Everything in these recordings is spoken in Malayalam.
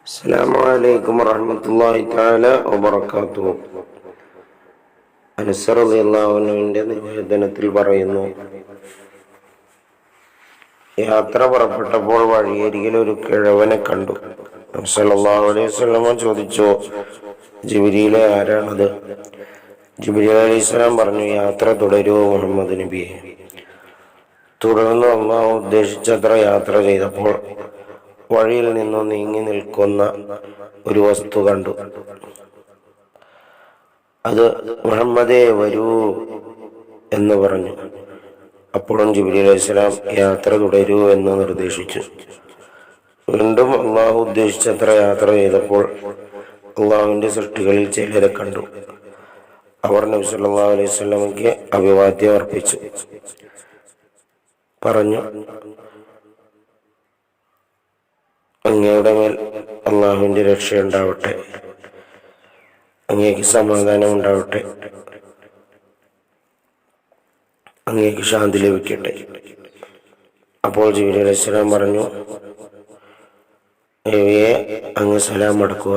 അസ്സലാമു അലൈക്കും വറഹ്മത്തുള്ളാഹി തആല വബറകാതുഹു. അനസ് റളിയല്ലാഹു അൻഹുവിന്റെ നിവേദനത്തിൽ പറയുന്നു, യാത്ര പുറപ്പെട്ടപ്പോൾ വഴിയരികിൽ ഒരു കിഴവനെ കണ്ടു. നബി സല്ലല്ലാഹു അലൈഹി വസല്ലം ചോദിച്ചു, ജിബ്രീലെ, ആരാണത്? ജിബ്രീൽ അലൈഹിസ്സലാം പറഞ്ഞു, യാത്ര തുടരൂ മുഹമ്മദ് നബിയെ. തുടർന്ന് അല്ലാഹു ഉദ്ദേശിച്ചത്ര യാത്ര ചെയ്തപ്പോൾ വഴിയിൽ നിന്നും നീങ്ങി നിൽക്കുന്ന ഒരു വസ്തു കണ്ടു. അത് മുഹമ്മദേ വരൂ എന്ന് പറഞ്ഞു. അപ്പോഴും ജിബ്രീൽ അലൈഹിസ്സലാം യാത്ര തുടരൂ എന്ന് നിർദ്ദേശിച്ചു. വീണ്ടും അള്ളാഹു ഉദ്ദേശിച്ചത്ര യാത്ര ചെയ്തപ്പോൾ അള്ളാഹുവിന്റെ സൃഷ്ടികളിൽ ചിലരെ കണ്ടു. അവർ നബി സല്ലല്ലാഹു അലൈഹി വസല്ലമയ്ക്ക് അഭിവാദ്യം അർപ്പിച്ചു. പറഞ്ഞു, അങ്ങയുടെ മേൽ അള്ളാഹുവിന്റെ രക്ഷയുണ്ടാവട്ടെ, അങ്ങേക്ക് സമാധാനം ഉണ്ടാവട്ടെ, അങ്ങേക്ക് ശാന്തി ലഭിക്കട്ടെ. അപ്പോൾ ജിബ്രീൽ അലൈഹിസ്സലാം പറഞ്ഞു, നബിയെ, അങ്ങ് സലാം അടക്കുക.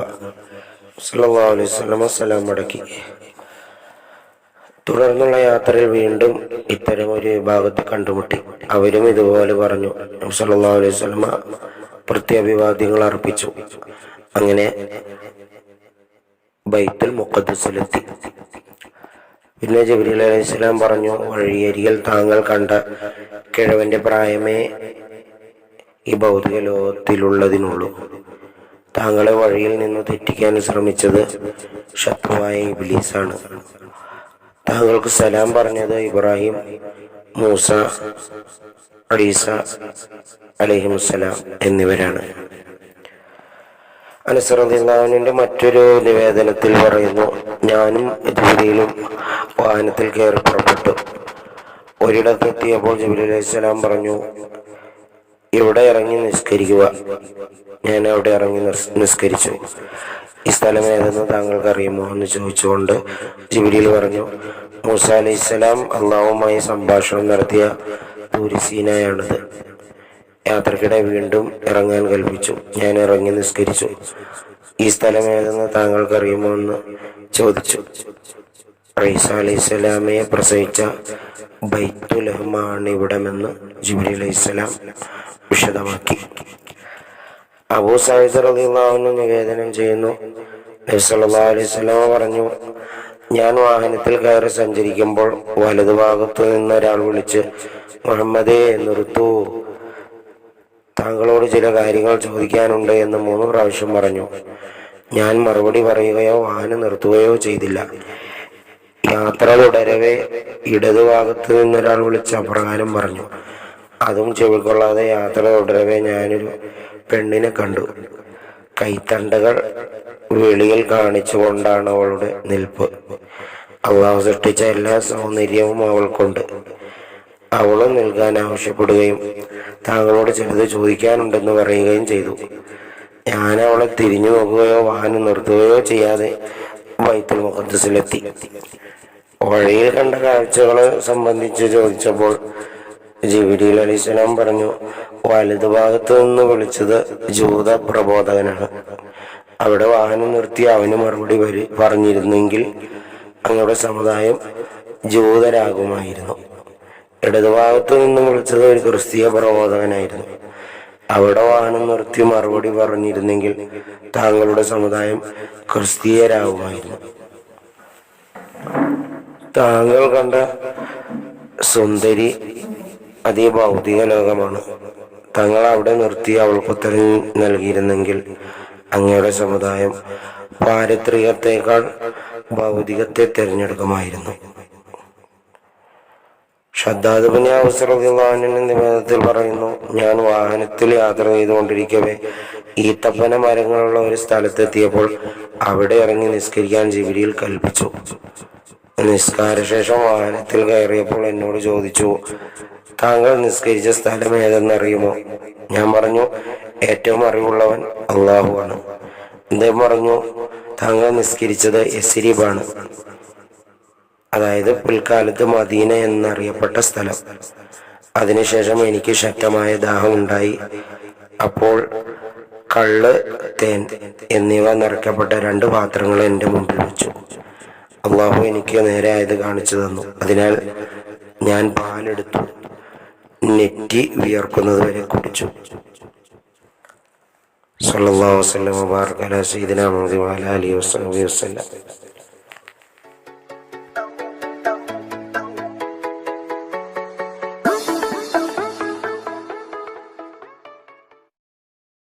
സല്ലല്ലാഹു അലൈഹി വസല്ലം സലാം അടക്കി. തുടർന്നുള്ള യാത്രയിൽ വീണ്ടും ഇത്തരം ഒരു വിഭാഗത്തെ കണ്ടുമുട്ടി. അവരും ഇതുപോലെ പറഞ്ഞു. നബി സല്ലല്ലാഹു അലൈഹി വസല്ലം പ്രത്യഭിവാദ്യങ്ങൾ അർപ്പിച്ചു. അങ്ങനെ ബൈത്തുൽ മുഖദ്ദസിലെത്തി. പിന്നെ ജിബ്രീൽ അലൈഹിസ്സലാം പറഞ്ഞു, വഴിയരികിൽ താങ്കൾ കണ്ട കിഴവന്റെ പ്രായമേ ഈ ഭൗതിക ലോകത്തിലുള്ളതിനുള്ളൂ. താങ്കളെ വഴിയിൽ നിന്ന് തെറ്റിക്കാൻ ശ്രമിച്ചത് ശത്രുവായ ഇബ്ലീസാണ്. താങ്കൾക്ക് സലാം പറഞ്ഞത് ഇബ്രാഹിം, മൂസ, ഈസ അലൈഹിമുസ്സലാം എന്നിവരാണ്. അനസ് റളിയല്ലാഹു അൻഹുവിന്റെ മറ്റൊരു നിവേദനത്തിൽ പറയുന്നു, ഞാനും ജിബ്രീലും വാഹനത്തിൽ കയറി പുറപ്പെട്ടു. ഒരിടത്തെത്തിയപ്പോൾ ജിബ്രീൽ അലൈഹിസ്സലാം പറഞ്ഞു, ഇവിടെ ഇറങ്ങി നിസ്കരിക്കുക. ഞാൻ അവിടെ ഇറങ്ങി നിസ്കരിച്ചു. ഈ സ്ഥലം ഏതെന്ന് താങ്കൾക്ക് അറിയുമോ എന്ന് ചോദിച്ചുകൊണ്ട് ജിബ്രീൽ പറഞ്ഞു, മൂസ അലൈഹിസ്സലാം അള്ളാഹുമായി സംഭാഷണം നടത്തിയ തൂർ സീനായാണിത്. യാത്രക്കിടെ വീണ്ടും ഇറങ്ങാൻ കൽപ്പിച്ചു. ഞാൻ ഇറങ്ങി നിസ്കരിച്ചു. ഈ സ്ഥലം ഏതെന്ന് താങ്കൾക്ക് അറിയുമോ എന്ന് ചോദിച്ചു. ഈസ അലൈഹിസ്സലാമയെ പ്രസവിച്ച ബൈത്തുൽ ലഹ്മാണ് ഇവിടമെന്ന് ജിബ്രീൽ അലൈഹിസ്സലാം വിശദമാക്കി. അബൂ സഈദ് റളിയല്ലാഹു അൻഹു നിവേദനം ചെയ്യുന്നു, നബി സല്ലല്ലാഹു അലൈഹി വസല്ലം പറഞ്ഞു, ഞാൻ വാഹനത്തിൽ കയറി സഞ്ചരിക്കുമ്പോൾ വലതുഭാഗത്തു നിന്ന് ഒരാൾ വിളിച്ച്, മുഹമ്മദേ നിർത്തൂ, താങ്കളോട് ചില കാര്യങ്ങൾ ചോദിക്കാനുണ്ട് എന്ന് 3 പ്രാവശ്യം പറഞ്ഞു. ഞാൻ മറുപടി പറയുകയോ വാഹനം നിർത്തുകയോ ചെയ്തില്ല. യാത്ര തുടരവേ ഇടതുഭാഗത്ത് നിന്നൊരാൾ വിളിച്ച് അപ്രകാരം പറഞ്ഞു. അതും ചെവിക്കൊള്ളാതെ യാത്ര തുടരവേ ഞാനൊരു പെണ്ണിനെ കണ്ടു. കൈത്തണ്ടകൾ വെളിയിൽ കാണിച്ചുകൊണ്ടാണ് അവളുടെ നിൽപ്പ്. അള്ളാഹു സൃഷ്ടിച്ച എല്ലാ സൗന്ദര്യവും അവൾക്കുണ്ട്. അവളും നിൽക്കാൻ ആവശ്യപ്പെടുകയും താങ്കളോട് ചിലത് ചോദിക്കാനുണ്ടെന്ന് പറയുകയും ചെയ്തു. ഞാൻ അവളെ തിരിഞ്ഞു നോക്കുകയോ വാഹനം നിർത്തുകയോ ചെയ്യാതെ ബൈത്തുൽ മുഖദ്ദസിലെത്തി. വഴിയിൽ കണ്ട കാഴ്ചകളെ സംബന്ധിച്ച് ചോദിച്ചപ്പോൾ ജിബ്രീൽ അലൈഹിസ്സലാം പറഞ്ഞു, വലതുഭാഗത്ത് നിന്ന് വിളിച്ചത് ജൂത പ്രബോധകനാണ്. അവിടെ വാഹനം നിർത്തി അവന് മറുപടി പറഞ്ഞിരുന്നെങ്കിൽ അങ്ങയുടെ സമുദായം ജൂതരാകുമായിരുന്നു. ഇടതുഭാഗത്തു നിന്നും വിളിച്ചത് ഒരു ക്രിസ്തീയ പ്രബോധകനായിരുന്നു. അവിടെ വാഹനം നിർത്തി മറുപടി പറഞ്ഞിരുന്നെങ്കിൽ താങ്കളുടെ സമുദായം ക്രിസ്തീയരാകുമായിരുന്നു. താങ്കൾ കണ്ട സുന്ദരി ഭൗതിക ലോകമാണ്. തങ്ങൾ അവിടെ നിർത്തി അവൾക്ക് ഉത്തരം നൽകിയിരുന്നെങ്കിൽ അങ്ങയുടെ സമുദായം പാരത്രികത്തേക്കാൾ ഭൗതികത്തെ തിരഞ്ഞെടുക്കുമായിരുന്നു. ഷദ്ദാദ് ഇബ്നു ഔസ് റളിയല്ലാഹു അൻഹു നിവേദനത്തിൽ പറയുന്നു, ഞാൻ വാഹനത്തിൽ യാത്ര ചെയ്തുകൊണ്ടിരിക്കവേ ഈത്തപ്പന മരങ്ങളുള്ള ഒരു സ്ഥലത്തെത്തിയപ്പോൾ അവിടെ ഇറങ്ങി നിസ്കരിക്കാൻ ജിബ്രീൽ കൽപ്പിച്ചു. നിസ്കാരശേഷം വാഹനത്തിൽ കയറിയപ്പോൾ എന്നോട് ചോദിച്ചു, താങ്കൾ നിസ്കരിച്ച സ്ഥലം ഏതെന്നറിയുമോ? ഞാൻ പറഞ്ഞു, ഏറ്റവും അറിവുള്ളവൻ അള്ളാഹുവാണ്. അദ്ദേഹം പറഞ്ഞു, താങ്കൾ നിസ്കരിച്ചത് യസ്രിബാണ്, അതായത് പിൽക്കാലത്ത് മദീന എന്നറിയപ്പെട്ട സ്ഥലം. അതിനുശേഷം എനിക്ക് ശക്തമായ ദാഹമുണ്ടായി. അപ്പോൾ കള്ള്, തേൻ എന്നിവ നിറയ്ക്കപ്പെട്ട 2 പാത്രങ്ങൾ എൻ്റെ മുമ്പിൽ വെച്ചു. അള്ളാഹു എനിക്ക് നേരെയായത് കാണിച്ചു തന്നു. അതിനാൽ ഞാൻ പാലെടുത്തു നെറ്റി വിയർക്കുന്നത് വരെ കുടിച്ചു. സല്ലല്ലാഹു അലൈഹി വസല്ലം വബാറക അലാ സയ്യിദിനാ മുഹമ്മദ് വഅലാ ആലിഹി വസല്ലം.